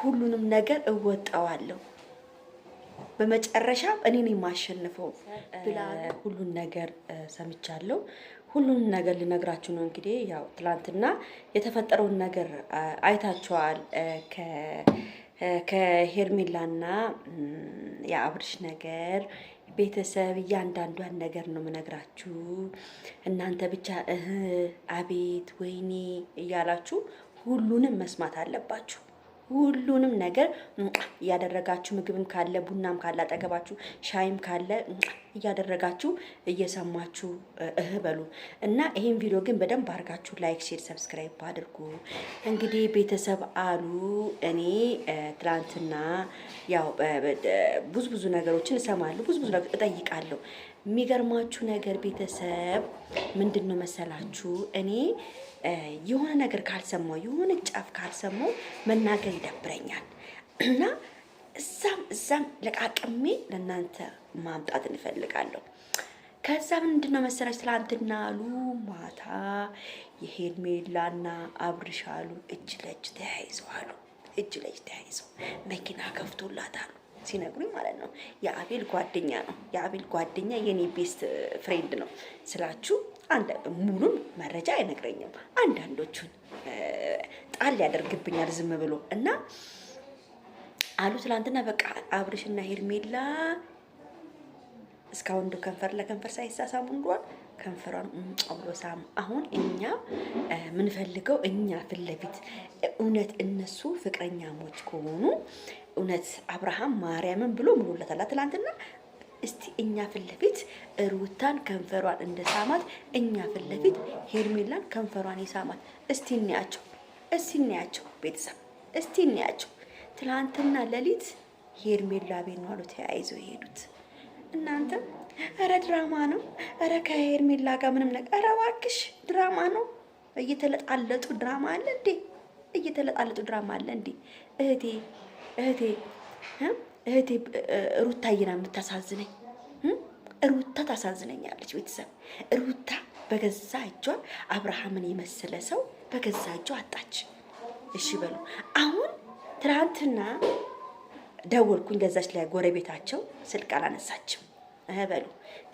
ሁሉንም ነገር እወጣዋለሁ በመጨረሻም እኔ ነኝ የማሸንፈው ብላ ሁሉን ነገር ሰምቻለሁ። ሁሉን ነገር ልነግራችሁ ነው። እንግዲህ ያው ትላንትና የተፈጠረውን ነገር አይታችኋል። ከሄርሜላና የአብርሽ ነገር ቤተሰብ እያንዳንዷን ነገር ነው የምነግራችሁ። እናንተ ብቻ አቤት ወይኔ እያላችሁ ሁሉንም መስማት አለባችሁ። ሁሉንም ነገር እያደረጋችሁ ምግብም ካለ ቡናም ካለ አጠገባችሁ ሻይም ካለ እያደረጋችሁ እየሰማችሁ በሉ እና ይሄን ቪዲዮ ግን በደንብ አድርጋችሁ ላይክ፣ ሼር፣ ሰብስክራይብ አድርጉ። እንግዲህ ቤተሰብ አሉ እኔ ትላንትና ያው ብዙ ነገሮችን እሰማለሁ፣ ብዙ ነገር እጠይቃለሁ። የሚገርማችሁ ነገር ቤተሰብ ምንድነው መሰላችሁ? እኔ የሆነ ነገር ካልሰማው የሆነ ጫፍ ካልሰማው መናገር ይደብረኛል እና እዛም ለቃቅሜ ለእናንተ ማምጣት እንፈልጋለሁ። ከዛ ምንድነው መሰላችሁ? ትላንትና አሉ ማታ የሄርሜላና አብርሽ አሉ እጅ ለእጅ ተያይዘዋል። እጅ ለእጅ ተያይዘው መኪና ከፍቶላታል ሲነግሩኝ ማለት ነው። የአቤል ጓደኛ ነው። የአቤል ጓደኛ የኔ ቤስት ፍሬንድ ነው ስላችሁ አንድ ሙሉም መረጃ አይነግረኝም። አንዳንዶቹን ጣል ያደርግብኛል ዝም ብሎ እና አሉ ትላንትና በቃ አብርሽና ሄርሜላ እስካሁን እንደው ከንፈር ለከንፈር ሳይሳሳሙ እንዷል ከንፈሯን አብሮ ሳም። አሁን እኛ ምን ፈልገው እኛ ፊት ለፊት እውነት እነሱ ፍቅረኛሞች ከሆኑ እውነት አብርሃም ማርያምን ብሎ ምሎለታል ትላንትና። እስቲ እኛ ፊት ለፊት ሩታን ከንፈሯን እንደሳማት እኛ ፊት ለፊት ሄርሜላን ከንፈሯን ይሳማት። እስቲ እንያቸው ቤተሰብ፣ እስቲ እንያቸው። ትላንትና ሌሊት ሄርሜላ ቤት ነው አሉ ተያይዘው የሄዱት። እናንተ ኧረ ድራማ ነው፣ ኧረ ከሄርሜላ ጋር ምንም ነገር፣ ኧረ እባክሽ ድራማ ነው። እየተለጣለጡ ድራማ አለ እንዴ? እየተለጣለጡ ድራማ አለ እንዴ? እህቴ ሩታዬ ናት የምታሳዝነኝ። ሩታ ታሳዝነኛለች ቤተሰብ። ሩታ በገዛ እጇ አብርሃምን የመሰለ ሰው በገዛ እጇ አጣች። እሺ በሉ። አሁን ትናንትና ደወልኩኝ ለዛች ላይ ጎረቤታቸው፣ ስልክ አላነሳችም። በሉ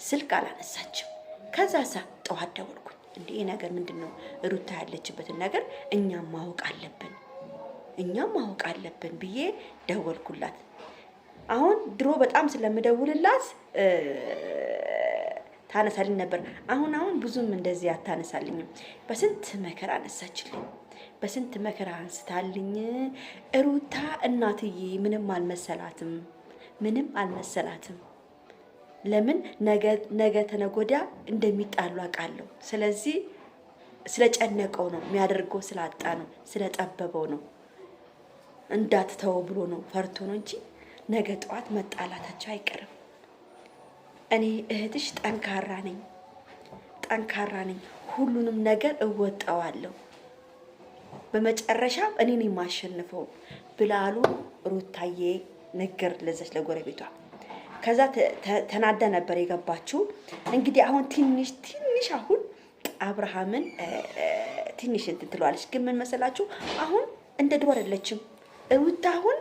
ስልክ አላነሳችም። ከዛሳ ጠዋት ደወልኩኝ። እንዴ ነገር ምንድነው? ሩታ ያለችበትን ነገር እኛም ማወቅ አለብን ብዬ ደወልኩላት። አሁን ድሮ በጣም ስለምደውልላት ታነሳልኝ ነበር። አሁን ብዙም እንደዚህ አታነሳልኝም። በስንት መከራ አነሳችልኝ። በስንት መከራ አንስታልኝ። ሩታ እናትዬ ምንም አልመሰላትም። ለምን ነገ ተነጎዳ እንደሚጣሉ አውቃለሁ። ስለዚህ ስለጨነቀው ነው የሚያደርገው፣ ስላጣ ነው፣ ስለጠበበው ነው፣ እንዳትተው ብሎ ነው፣ ፈርቶ ነው እንጂ ነገ ጠዋት መጣላታቸው አይቀርም። እኔ እህትሽ ጠንካራ ነኝ፣ ሁሉንም ነገር እወጣዋለሁ በመጨረሻም እኔ ነኝ የማሸንፈው ብላሉ ሩታዬ ነገር ለዛች ለጎረቤቷ። ከዛ ተናዳ ነበር የገባችው። እንግዲህ አሁን ትንሽ አሁን አብርሃምን ትንሽ እንትን ትለዋለች። ግን ምን መሰላችሁ? አሁን እንደ ድሮ አይደለችም ሩታ። አሁን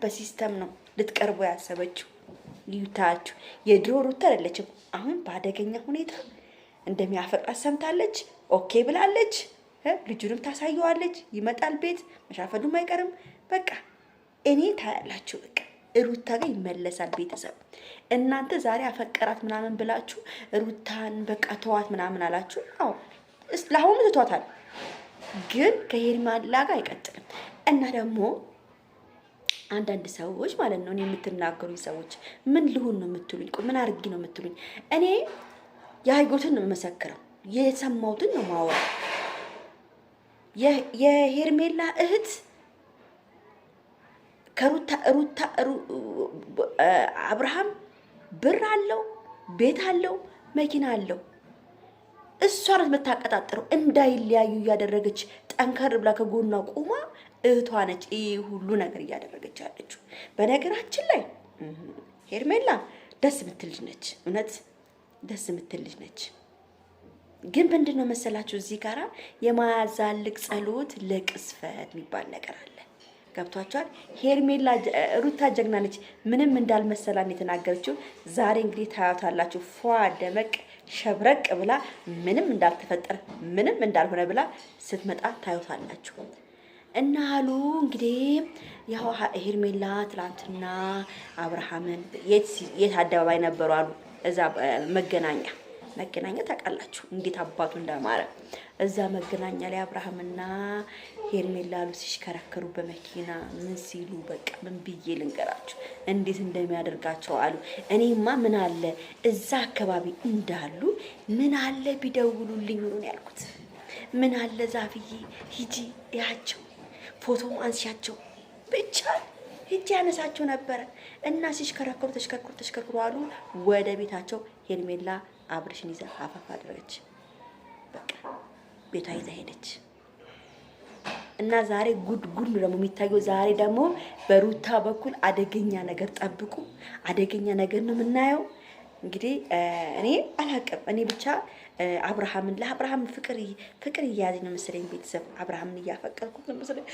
በሲስተም ነው ልትቀርቦ ያሰበችው። ይታችሁ የድሮ ሩታ አይደለችም። አሁን በአደገኛ ሁኔታ እንደሚያፈቅራት ሰምታለች። ኦኬ ብላለች። ልጁንም ታሳየዋለች። ይመጣል ቤት መሻፈዱም አይቀርም። በቃ እኔ ታያላችሁ። በቃ ሩታ ጋር ይመለሳል። ቤተሰብ እናንተ ዛሬ አፈቀራት ምናምን ብላችሁ ሩታን በቃ ተዋት ምናምን አላችሁ። አዎ ለአሁኑ ትቷታል፣ ግን ከሄርሜላ ጋር አይቀጥልም። እና ደግሞ አንዳንድ ሰዎች ማለት ነው እኔ የምትናገሩኝ ሰዎች ምን ልሁን ነው የምትሉኝ? ምን አርጊ ነው የምትሉኝ? እኔ ያየሁትን ነው የምመሰክረው፣ የሰማሁትን ነው ማወራው። የሄርሜላ እህት ከሩታ አብርሃም ብር አለው፣ ቤት አለው፣ መኪና አለው። እሷ ናት የምታቀጣጥረው። እንዳይለያዩ እያደረገች ጠንከር ብላ ከጎኗ ቆማ እህቷ ነች ይሄ ሁሉ ነገር እያደረገች ያለችው። በነገራችን ላይ ሄርሜላ ደስ የምትል ልጅ ነች፣ እውነት ደስ የምትል ልጅ ነች። ግን ምንድነው መሰላችሁ እዚህ ጋራ የማያዛልቅ ጸሎት ለቅስፈት የሚባል ነገር አለ። ገብቷቸዋል። ሄርሜላ ሩታ ጀግና ነች። ምንም እንዳልመሰላን የተናገረችው ዛሬ እንግዲህ ታያታላችሁ። ፏ ደመቅ ሸብረቅ ብላ ምንም እንዳልተፈጠረ ምንም እንዳልሆነ ብላ ስትመጣ ታዩታላችሁ። እና አሉ እንግዲህ ያው ሄርሜላ ትላንትና አብርሃምን የት አደባባይ ነበሩ አሉ እዛ መገናኛ ታውቃላችሁ እንዴት አባቱ እንዳማረ እዛ መገናኛ ላይ አብርሃምና ሄርሜላ አሉ ሲሽከረከሩ በመኪና ምን ሲሉ በቃ ምን ብዬ ልንገራችሁ እንዴት እንደሚያደርጋቸው አሉ። እኔማ ምን አለ እዛ አካባቢ እንዳሉ ምን አለ ቢደውሉልኝ ነው ያልኩት። ምን አለ ዛፍዬ ሂጂ ያቸው ፎቶም አንሲያቸው ብቻ ሂጂ ያነሳቸው ነበረ እና ተሽከርክሩ አሉ ወደ ቤታቸው። ሄርሜላ አብርሽን ይዛ አፋፍ አደረገች። በቃ ቤቷ ይዛ ሄደች። እና ዛሬ ጉድ ደግሞ የሚታየው ዛሬ ደግሞ በሩታ በኩል አደገኛ ነገር ጠብቁ። አደገኛ ነገር ነው የምናየው። እንግዲህ እኔ አላውቅም። እኔ ብቻ ለአብርሃም ፍቅር እያያዘኝ ነው መሰለኝ። ቤተሰብ አብርሃምን እያፈቀርኩት ነው መሰለኝ።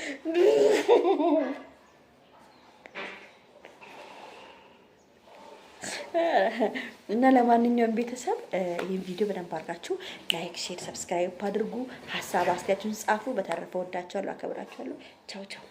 እና ለማንኛውም ቤተሰብ ይህን ቪዲዮ በደንብ አድርጋችሁ ላይክ፣ ሼር፣ ሰብስክራይብ አድርጉ። ሀሳብ አስተያየቱን ጻፉ። በተረፈ ወዳችኋለሁ፣ አከብራችኋለሁ። ቻው ቻው።